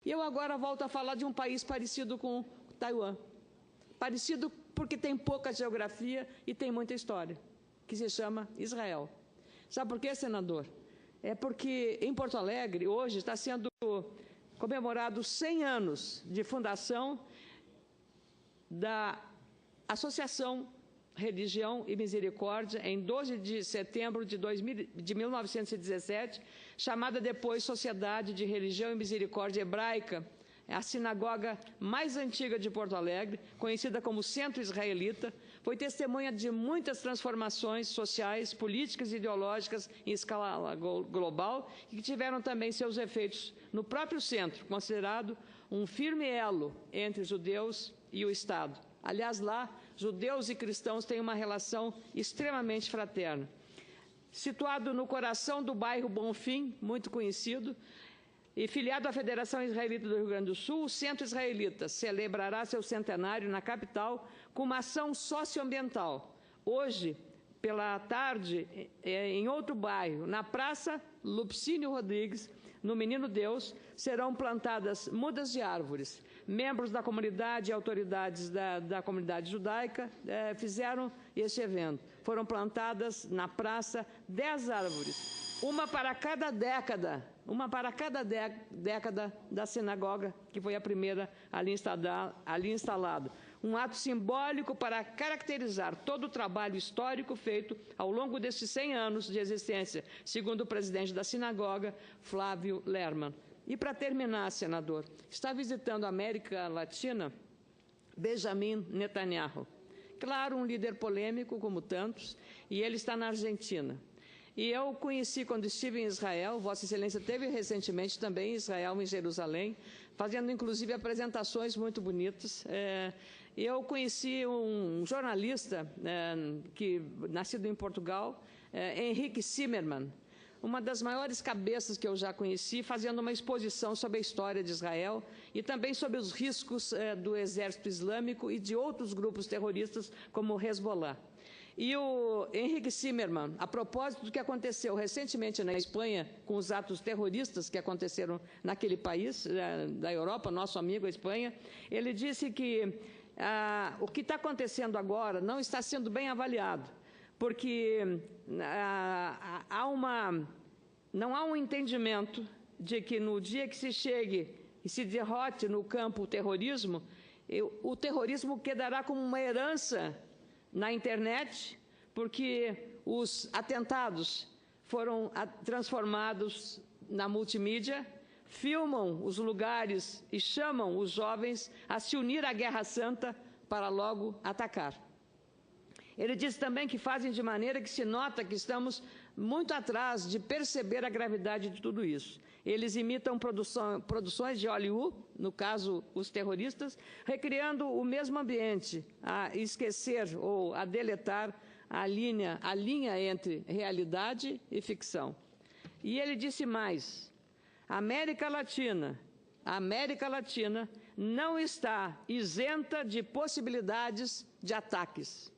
E eu agora volto a falar de um país parecido com Taiwan. Parecido porque tem pouca geografia e tem muita história, que se chama Israel. Sabe por quê, senador? É porque em Porto Alegre, hoje, está sendo comemorado 100 anos de fundação da Associação Religião e Misericórdia, em 12 de setembro de 1917, chamada depois Sociedade de Religião e Misericórdia Hebraica, a sinagoga mais antiga de Porto Alegre, conhecida como Centro Israelita, foi testemunha de muitas transformações sociais, políticas e ideológicas em escala global e que tiveram também seus efeitos no próprio centro, considerado um firme elo entre os judeus e o Estado. Aliás, lá, judeus e cristãos têm uma relação extremamente fraterna. Situado no coração do bairro Bonfim, muito conhecido, e filiado à Federação Israelita do Rio Grande do Sul, o Centro Israelita celebrará seu centenário na capital com uma ação socioambiental. Hoje, pela tarde, em outro bairro, na Praça Lupcínio Rodrigues, no Menino Deus, serão plantadas mudas de árvores. Membros da comunidade e autoridades da comunidade judaica fizeram este evento. Foram plantadas na praça 10 árvores, uma para cada década da sinagoga, que foi a primeira ali instalada. Um ato simbólico para caracterizar todo o trabalho histórico feito ao longo desses 100 anos de existência, segundo o presidente da sinagoga, Flávio Lerman. E para terminar, senador, está visitando a América Latina Benjamin Netanyahu. Claro, um líder polêmico, como tantos, e ele está na Argentina. E eu conheci quando estive em Israel, Vossa Excelência esteve recentemente também em Israel, em Jerusalém, fazendo inclusive apresentações muito bonitas. Eu conheci um jornalista nascido em Portugal, Henrique Zimmermann, uma das maiores cabeças que eu já conheci, fazendo uma exposição sobre a história de Israel e também sobre os riscos do exército islâmico e de outros grupos terroristas, como o Hezbollah. E o Henrique Zimmermann, a propósito do que aconteceu recentemente na Espanha, com os atos terroristas que aconteceram naquele país, da Europa, nosso amigo a Espanha, ele disse que o que está acontecendo agora não está sendo bem avaliado, porque não há um entendimento de que no dia que se chegue e se derrote no campo o terrorismo quedará como uma herança na internet, porque os atentados foram transformados na multimídia, filmam os lugares e chamam os jovens a se unir à Guerra Santa para logo atacar. Ele diz também que fazem de maneira que se nota que estamos muito atrás de perceber a gravidade de tudo isso. Eles imitam produções de Hollywood, no caso, os terroristas, recriando o mesmo ambiente, a esquecer ou a deletar a linha entre realidade e ficção. E ele disse mais: a América Latina não está isenta de possibilidades de ataques.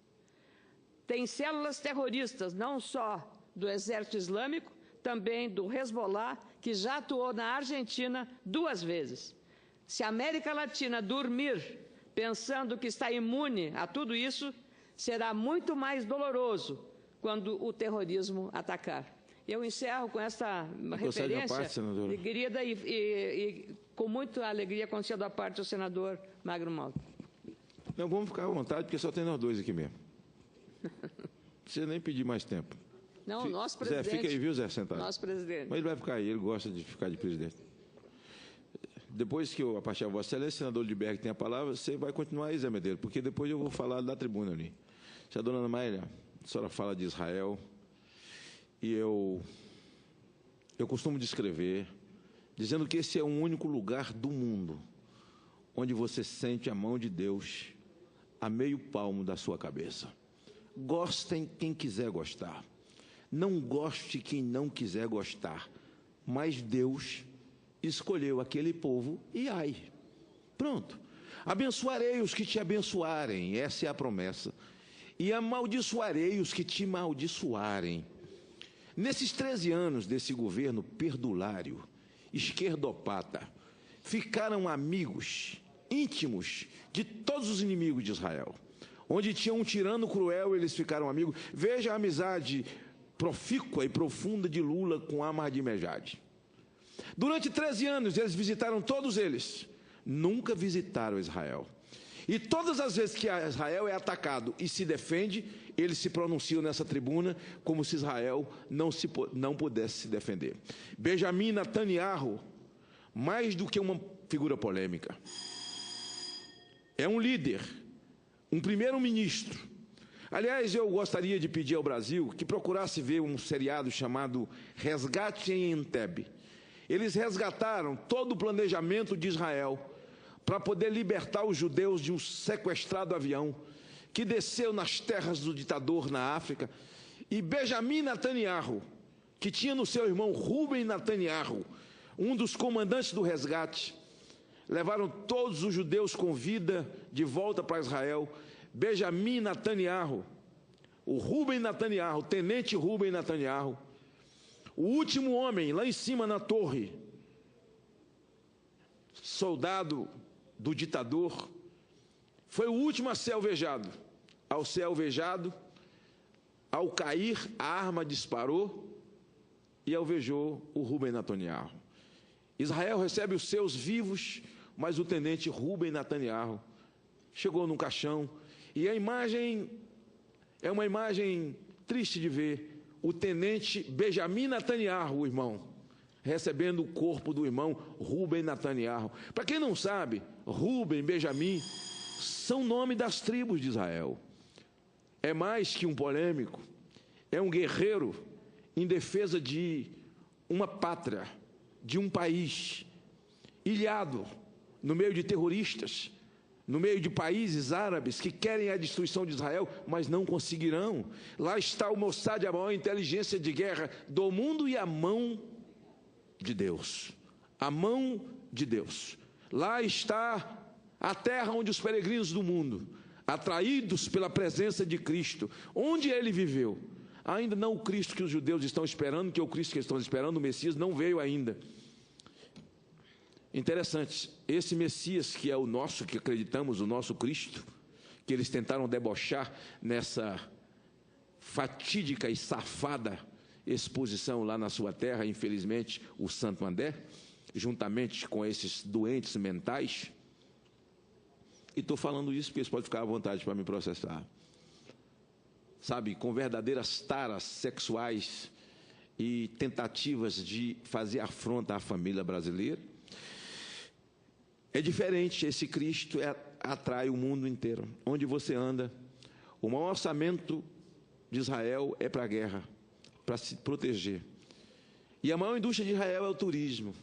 Tem células terroristas, não só do Exército Islâmico, também do Hezbollah, que já atuou na Argentina 2 vezes. Se a América Latina dormir pensando que está imune a tudo isso, será muito mais doloroso quando o terrorismo atacar. Eu encerro com essa referência, querida, e com muita alegria concedo a parte ao senador Magno Malta. Não, vamos ficar à vontade, porque só tem nós dois aqui mesmo. Não precisa nem pedir mais tempo. Não, nosso presidente. Zé, fica aí, viu, Zé, sentado. Nosso presidente. Mas ele vai ficar aí, ele gosta de ficar de presidente. Depois que a partir de Vossa Excelência, senador Lidberg tem a palavra, você vai continuar aí, Zé Medeiros, porque depois eu vou falar da tribuna ali. Senadora Ana Maíra, a senhora fala de Israel, e eu costumo descrever, dizendo que esse é o único lugar do mundo onde você sente a mão de Deus a meio palmo da sua cabeça. Gostem quem quiser gostar. Não goste quem não quiser gostar. Mas Deus escolheu aquele povo e ai. Pronto. Abençoarei os que te abençoarem. Essa é a promessa. E amaldiçoarei os que te amaldiçoarem. Nesses 13 anos desse governo perdulário, esquerdopata, ficaram amigos íntimos de todos os inimigos de Israel. Onde tinha um tirano cruel, eles ficaram amigos. Veja a amizade profícua e profunda de Lula com Ahmadinejad. Durante 13 anos, eles visitaram todos eles. Nunca visitaram Israel. E todas as vezes que Israel é atacado e se defende, eles se pronunciam nessa tribuna como se Israel não pudesse se defender. Benjamin Netanyahu, mais do que uma figura polêmica, é um líder, um primeiro-ministro. Aliás, eu gostaria de pedir ao Brasil que procurasse ver um seriado chamado Resgate em Entebbe. Eles resgataram todo o planejamento de Israel para poder libertar os judeus de um sequestrado avião que desceu nas terras do ditador na África. E Benjamin Netanyahu, que tinha no seu irmão Rubem Netanyahu, um dos comandantes do resgate, levaram todos os judeus com vida de volta para Israel. Benjamin Netanyahu, o Rubem Netanyahu, tenente Rubem Netanyahu, o último homem lá em cima na torre, soldado do ditador, foi o último a ser alvejado. Ao ser alvejado, ao cair, a arma disparou e alvejou o Rubem Netanyahu. Israel recebe os seus vivos, mas o tenente Rubem Netanyahu chegou num caixão. E a imagem é uma imagem triste de ver. O tenente Benjamin Netanyahu, o irmão, recebendo o corpo do irmão Rubem Netanyahu. Para quem não sabe, Rubem, Benjamin, são nome das tribos de Israel. É mais que um polêmico, é um guerreiro em defesa de uma pátria, de um país, ilhado no meio de terroristas, no meio de países árabes que querem a destruição de Israel, mas não conseguirão. Lá está o Mossad, a maior inteligência de guerra do mundo, e a mão de Deus. A mão de Deus. Lá está a terra onde os peregrinos do mundo, atraídos pela presença de Cristo, onde ele viveu. Ainda não o Cristo que os judeus estão esperando, que é o Cristo que eles estão esperando, o Messias não veio ainda. Interessante, esse Messias que é o nosso, que acreditamos, o nosso Cristo, que eles tentaram debochar nessa fatídica e safada exposição lá na sua terra, infelizmente, o Santo André, juntamente com esses doentes mentais. E estou falando isso porque eles podem ficar à vontade para me processar. Sabe, com verdadeiras taras sexuais e tentativas de fazer afronta à família brasileira. É diferente, esse Cristo atrai o mundo inteiro. Onde você anda, o maior orçamento de Israel é para a guerra, para se proteger. E a maior indústria de Israel é o turismo,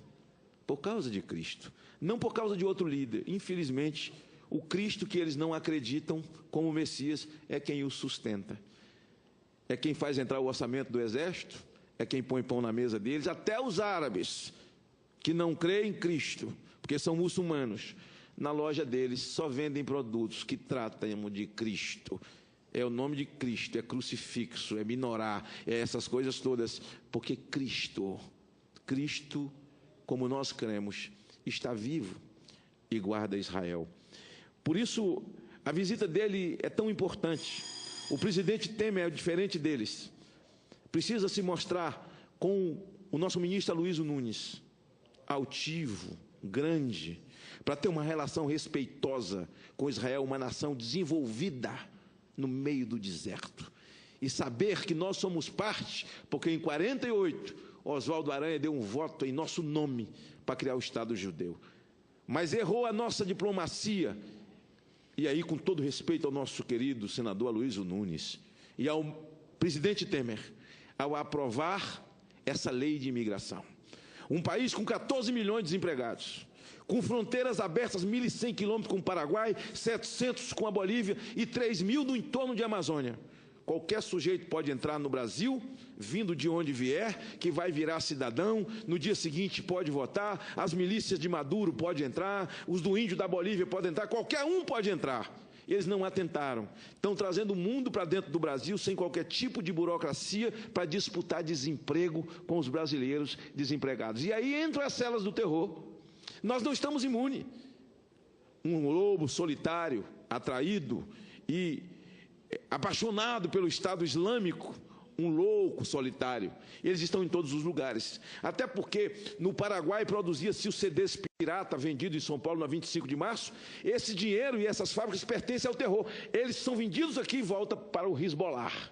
por causa de Cristo, não por causa de outro líder. Infelizmente, o Cristo que eles não acreditam como Messias é quem o sustenta. É quem faz entrar o orçamento do exército, é quem põe pão na mesa deles, até os árabes que não creem em Cristo, porque são muçulmanos, na loja deles só vendem produtos que tratam de Cristo. É o nome de Cristo, é crucifixo, é minorá, é essas coisas todas, porque Cristo, como nós cremos, está vivo e guarda Israel. Por isso, a visita dele é tão importante. O presidente Temer é diferente deles. Precisa se mostrar com o nosso ministro Aloysio Nunes, altivo, grande, para ter uma relação respeitosa com Israel, uma nação desenvolvida no meio do deserto. E saber que nós somos parte, porque em 48, Oswaldo Aranha deu um voto em nosso nome para criar o Estado judeu. Mas errou a nossa diplomacia. E aí, com todo respeito ao nosso querido senador Aloysio Nunes e ao presidente Temer, ao aprovar essa lei de imigração. Um país com 14 milhões de desempregados, com fronteiras abertas 1.100 quilômetros com o Paraguai, 700 com a Bolívia e 3.000 no entorno de Amazônia. Qualquer sujeito pode entrar no Brasil, vindo de onde vier, que vai virar cidadão, no dia seguinte pode votar, as milícias de Maduro podem entrar, os do índio da Bolívia podem entrar, qualquer um pode entrar. Eles não atentaram. Estão trazendo o mundo para dentro do Brasil sem qualquer tipo de burocracia para disputar desemprego com os brasileiros desempregados. E aí entram as celas do terror. Nós não estamos imunes. Um lobo solitário, atraído e apaixonado pelo Estado Islâmico, um louco solitário. Eles estão em todos os lugares. Até porque no Paraguai produzia-se o CDs pirata vendido em São Paulo na 25 de março. Esse dinheiro e essas fábricas pertencem ao terror. Eles são vendidos aqui e voltam para o Hezbollah.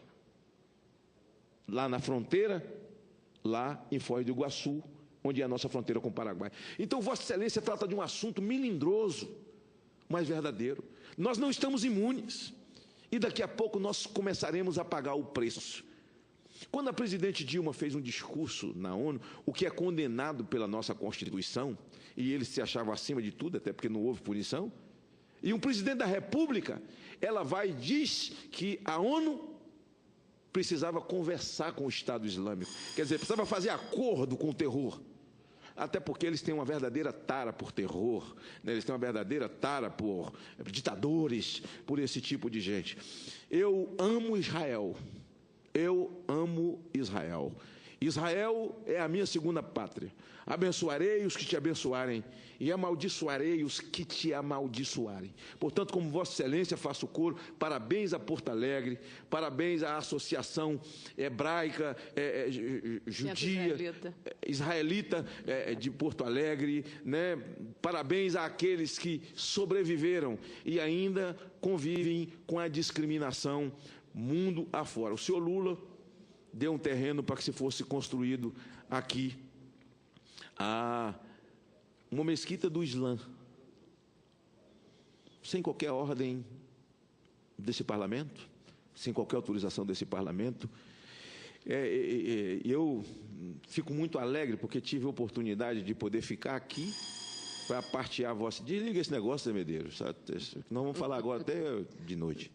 Lá na fronteira, lá em Foz do Iguaçu, onde é a nossa fronteira com o Paraguai. Então, Vossa Excelência trata de um assunto melindroso, mas verdadeiro. Nós não estamos imunes. E daqui a pouco nós começaremos a pagar o preço. Quando a presidente Dilma fez um discurso na ONU, o que é condenado pela nossa Constituição, e ele se achava acima de tudo, até porque não houve punição, e um presidente da República, ela vai e diz que a ONU precisava conversar com o Estado Islâmico, quer dizer, precisava fazer acordo com o terror, até porque eles têm uma verdadeira tara por terror, né? Eles têm uma verdadeira tara por ditadores, por esse tipo de gente. Eu amo Israel. Eu amo Israel. Israel é a minha segunda pátria. Abençoarei os que te abençoarem e amaldiçoarei os que te amaldiçoarem. Portanto, como Vossa Excelência, faço coro, parabéns a Porto Alegre, parabéns à Associação Hebraica, Judia, Israelita de Porto Alegre, né? Parabéns àqueles que sobreviveram e ainda convivem com a discriminação mundo afora. O senhor Lula deu um terreno para que se fosse construído aqui uma mesquita do Islã, sem qualquer ordem desse parlamento, sem qualquer autorização desse parlamento. Eu fico muito alegre porque tive a oportunidade de poder ficar aqui para partear a vossa... Desliga esse negócio, Zé Medeiros, sabe? Nós vamos falar agora até de noite.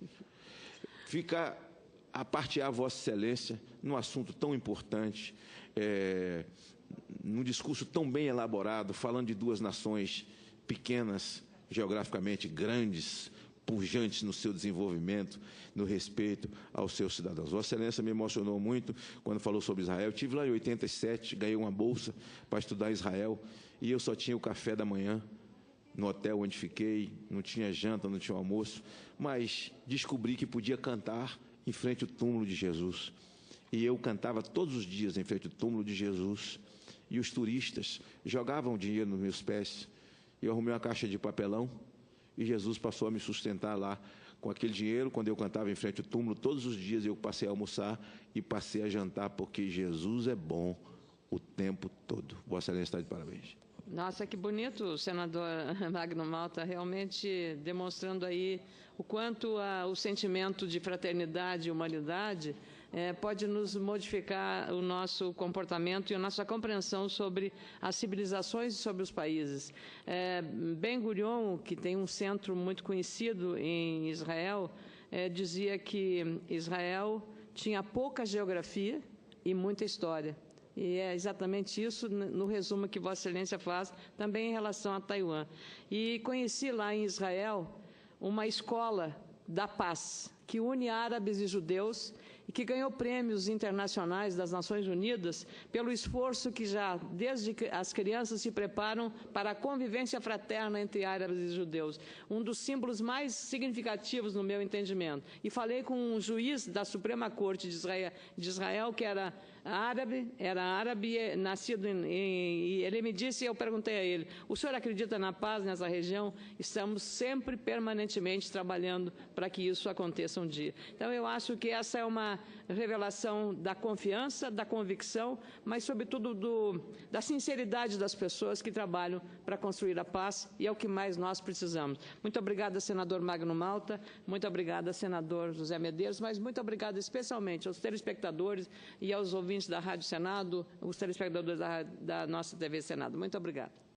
Fica a partear a Vossa Excelência num assunto tão importante, num discurso tão bem elaborado, falando de duas nações pequenas, geograficamente grandes, pujantes no seu desenvolvimento, no respeito aos seus cidadãos. Vossa Excelência me emocionou muito quando falou sobre Israel. Eu estive lá em 87, ganhei uma bolsa para estudar em Israel, e eu só tinha o café da manhã, no hotel onde fiquei, não tinha janta, não tinha almoço, mas descobri que podia cantar em frente ao túmulo de Jesus. E eu cantava todos os dias em frente ao túmulo de Jesus, e os turistas jogavam dinheiro nos meus pés, e eu arrumei uma caixa de papelão, e Jesus passou a me sustentar lá com aquele dinheiro. Quando eu cantava em frente ao túmulo, todos os dias eu passei a almoçar e passei a jantar, porque Jesus é bom o tempo todo. Vossa Excelência está de parabéns. Nossa, que bonito, senador Magno Malta, realmente demonstrando aí o quanto o sentimento de fraternidade e humanidade pode nos modificar o nosso comportamento e a nossa compreensão sobre as civilizações e sobre os países. Ben Gurion, que tem um centro muito conhecido em Israel, dizia que Israel tinha pouca geografia e muita história. E é exatamente isso no resumo que Vossa Excelência faz também em relação a Taiwan. E conheci lá em Israel uma escola da paz, que une árabes e judeus e que ganhou prêmios internacionais das Nações Unidas pelo esforço que já, desde que as crianças se preparam para a convivência fraterna entre árabes e judeus. Um dos símbolos mais significativos no meu entendimento. E falei com um juiz da Suprema Corte de Israel que era árabe, nascido e ele me disse, eu perguntei a ele, o senhor acredita na paz nessa região? Estamos sempre, permanentemente, trabalhando para que isso aconteça um dia. Então, eu acho que essa é uma revelação da confiança, da convicção, mas, sobretudo, da sinceridade das pessoas que trabalham para construir a paz, e é o que mais nós precisamos. Muito obrigada, senador Magno Malta, muito obrigada, senador José Medeiros, mas muito obrigada especialmente aos telespectadores e aos ouvintes da Rádio Senado, os telespectadores da nossa TV Senado. Muito obrigada.